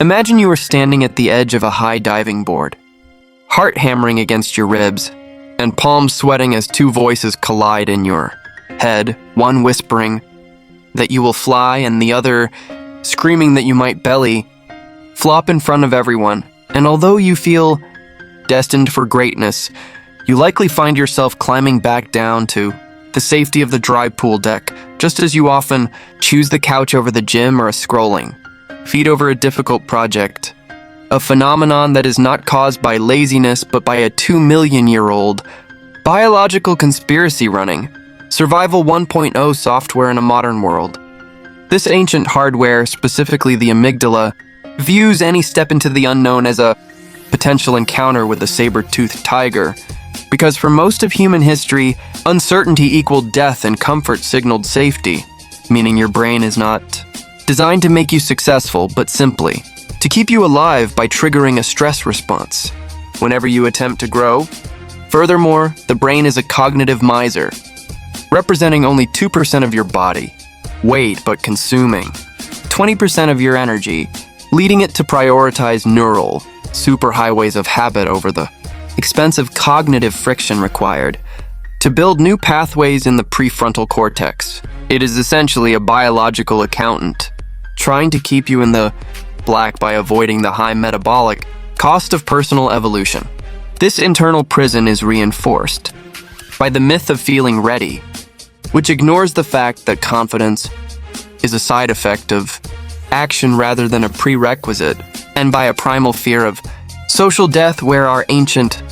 Imagine you are standing at the edge of a high diving board, heart hammering against your ribs, and palms sweating as two voices collide in your head, one whispering that you will fly and the other screaming that you might belly flop in front of everyone. And although you feel destined for greatness, you likely find yourself climbing back down to the safety of the dry pool deck, just as you often choose the couch over the gym or a scrolling feed over a difficult project, a phenomenon that is not caused by laziness but by a 2-million-year-old biological conspiracy running Survival 1.0 software in a modern world. This ancient hardware, specifically the amygdala, views any step into the unknown as a potential encounter with a saber-toothed tiger, because for most of human history, uncertainty equaled death and comfort signaled safety, meaning your brain is not designed to make you successful, but simply to keep you alive by triggering a stress response whenever you attempt to grow. Furthermore, the brain is a cognitive miser, representing only 2% of your body weight but consuming 20% of your energy, leading it to prioritize neural superhighways of habit over the expensive cognitive friction required to build new pathways in the prefrontal cortex. It is essentially a biological accountant trying to keep you in the black by avoiding the high metabolic cost of personal evolution. This internal prison is reinforced by the myth of feeling ready, which ignores the fact that confidence is a side effect of action rather than a prerequisite, and by a primal fear of social death where our ancient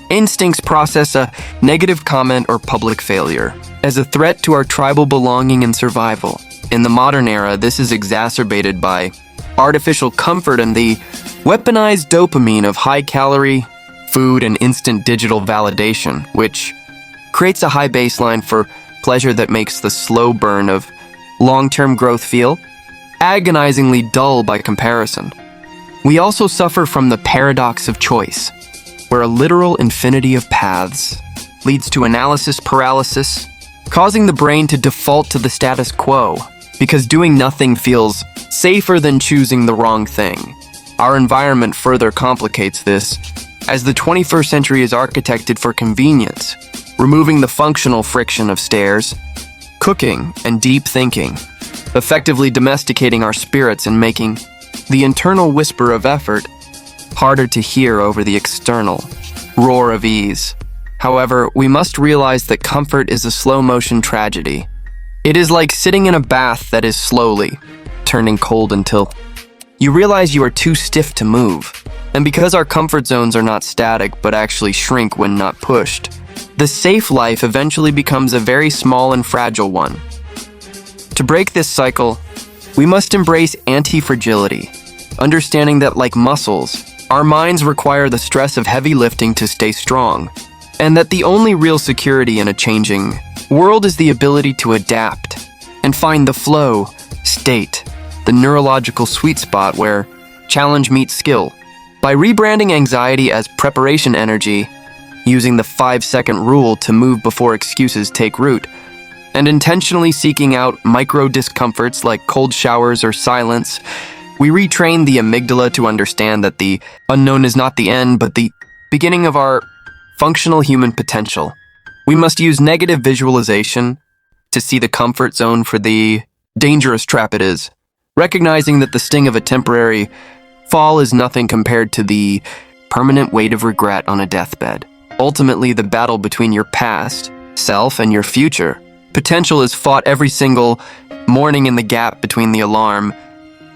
instincts process a negative comment or public failure as a threat to our tribal belonging and survival. In the modern era, this is exacerbated by artificial comfort and the weaponized dopamine of high-calorie food and instant digital validation, which creates a high baseline for pleasure that makes the slow burn of long-term growth feel agonizingly dull by comparison. We also suffer from the paradox of choice, where a literal infinity of paths leads to analysis paralysis, causing the brain to default to the status quo, because doing nothing feels safer than choosing the wrong thing. Our environment further complicates this, as the 21st century is architected for convenience, removing the functional friction of stairs, cooking, and deep thinking, effectively domesticating our spirits and making the internal whisper of effort harder to hear over the external roar of ease. However, we must realize that comfort is a slow-motion tragedy. It is like sitting in a bath that is slowly turning cold until you realize you are too stiff to move. And because our comfort zones are not static but actually shrink when not pushed, the safe life eventually becomes a very small and fragile one. To break this cycle, we must embrace antifragility, understanding that like muscles, our minds require the stress of heavy lifting to stay strong, and that the only real security in a changing world is the ability to adapt and find the flow state, the neurological sweet spot where challenge meets skill. By rebranding anxiety as preparation energy, using the 5-second rule to move before excuses take root, and intentionally seeking out micro discomforts like cold showers or silence, we retrain the amygdala to understand that the unknown is not the end, but the beginning of our functional human potential. We must use negative visualization to see the comfort zone for the dangerous trap it is, recognizing that the sting of a temporary fall is nothing compared to the permanent weight of regret on a deathbed. Ultimately, the battle between your past self and your future potential is fought every single morning in the gap between the alarm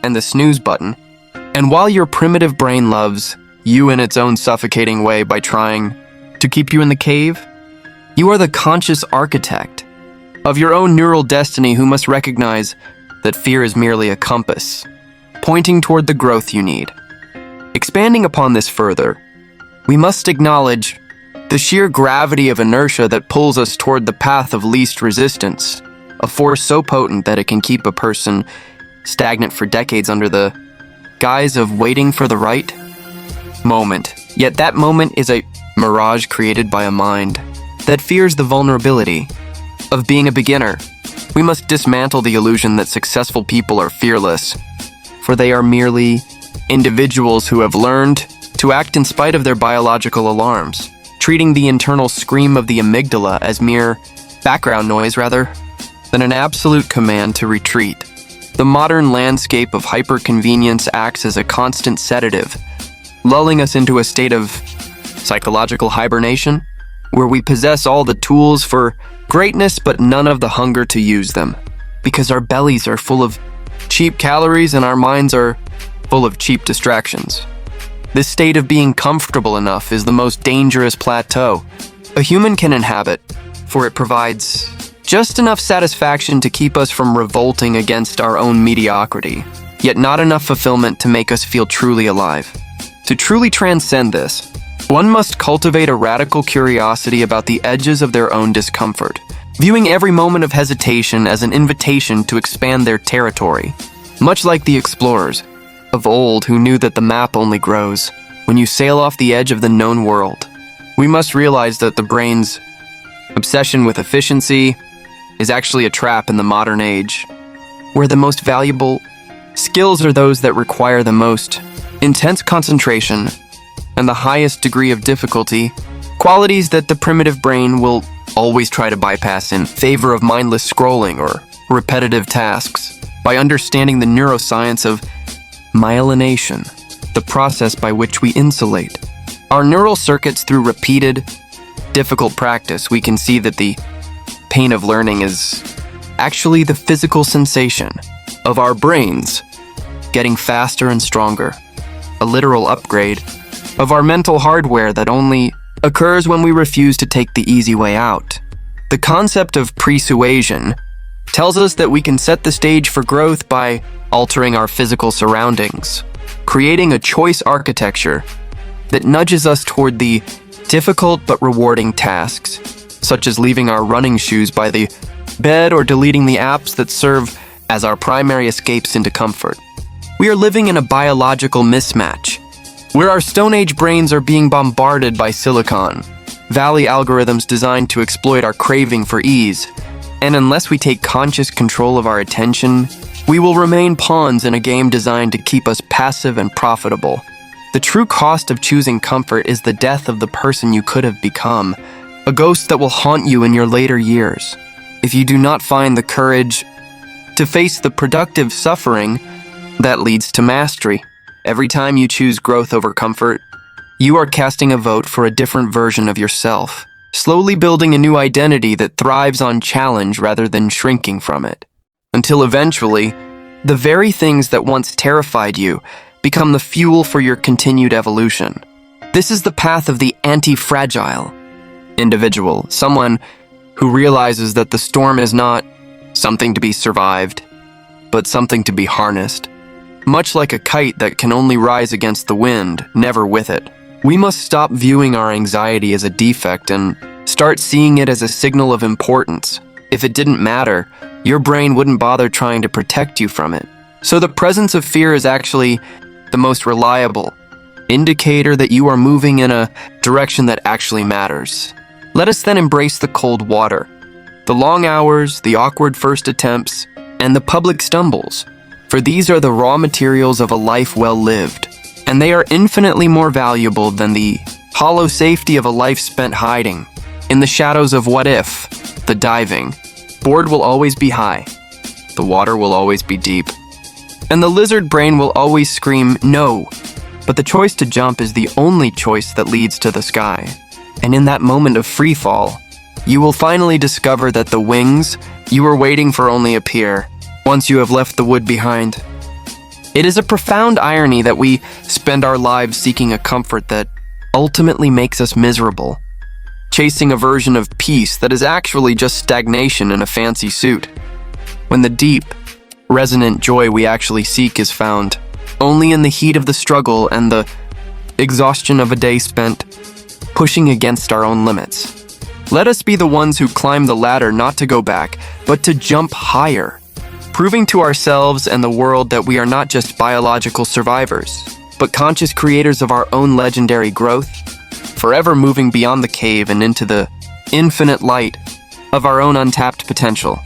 and the snooze button. And while your primitive brain loves you in its own suffocating way by trying to keep you in the cave, you are the conscious architect of your own neural destiny who must recognize that fear is merely a compass, pointing toward the growth you need. Expanding upon this further, we must acknowledge the sheer gravity of inertia that pulls us toward the path of least resistance, a force so potent that it can keep a person stagnant for decades under the guise of waiting for the right moment. Yet that moment is a mirage created by a mind that fears the vulnerability of being a beginner. We must dismantle the illusion that successful people are fearless, for they are merely Individuals who have learned to act in spite of their biological alarms, treating the internal scream of the amygdala as mere background noise rather than an absolute command to retreat. The modern landscape of hyperconvenience acts as a constant sedative, lulling us into a state of psychological hibernation, where we possess all the tools for greatness but none of the hunger to use them, because our bellies are full of cheap calories and our minds are full of cheap distractions. This state of being comfortable enough is the most dangerous plateau a human can inhabit, for it provides just enough satisfaction to keep us from revolting against our own mediocrity, yet not enough fulfillment to make us feel truly alive. To truly transcend this, one must cultivate a radical curiosity about the edges of their own discomfort, viewing every moment of hesitation as an invitation to expand their territory, much like the explorers of old who knew that the map only grows when you sail off the edge of the known world. We must realize that the brain's obsession with efficiency is actually a trap in the modern age, where the most valuable skills are those that require the most intense concentration and the highest degree of difficulty, qualities that the primitive brain will always try to bypass in favor of mindless scrolling or repetitive tasks. By understanding the neuroscience of myelination, the process by which we insulate our neural circuits through repeated, difficult practice, we can see that the pain of learning is actually the physical sensation of our brains getting faster and stronger, a literal upgrade of our mental hardware that only occurs when we refuse to take the easy way out. The concept of persuasion tells us that we can set the stage for growth by altering our physical surroundings, creating a choice architecture that nudges us toward the difficult but rewarding tasks, such as leaving our running shoes by the bed or deleting the apps that serve as our primary escapes into comfort. We are living in a biological mismatch, where our Stone Age brains are being bombarded by Silicon Valley algorithms designed to exploit our craving for ease, and unless we take conscious control of our attention, we will remain pawns in a game designed to keep us passive and profitable. The true cost of choosing comfort is the death of the person you could have become, a ghost that will haunt you in your later years. If you do not find the courage to face the productive suffering that leads to mastery. Every time you choose growth over comfort, you are casting a vote for a different version of yourself, slowly building a new identity that thrives on challenge rather than shrinking from it, until eventually, the very things that once terrified you become the fuel for your continued evolution. This is the path of the antifragile individual, someone who realizes that the storm is not something to be survived, but something to be harnessed. Much like a kite that can only rise against the wind, never with it. We must stop viewing our anxiety as a defect and start seeing it as a signal of importance. If it didn't matter, your brain wouldn't bother trying to protect you from it. So the presence of fear is actually the most reliable indicator that you are moving in a direction that actually matters. Let us then embrace the cold water, the long hours, the awkward first attempts, and the public stumbles. For these are the raw materials of a life well lived, and they are infinitely more valuable than the hollow safety of a life spent hiding. In the shadows of what if, the diving, board will always be high, the water will always be deep, and the lizard brain will always scream no, but the choice to jump is the only choice that leads to the sky. And in that moment of free fall, you will finally discover that the wings you were waiting for only appear once you have left the wood behind. It is a profound irony that we spend our lives seeking a comfort that ultimately makes us miserable, chasing a version of peace that is actually just stagnation in a fancy suit, when the deep, resonant joy we actually seek is found only in the heat of the struggle and the exhaustion of a day spent pushing against our own limits. Let us be the ones who climb the ladder not to go back, but to jump higher, proving to ourselves and the world that we are not just biological survivors, but conscious creators of our own legendary growth, forever moving beyond the cave and into the infinite light of our own untapped potential.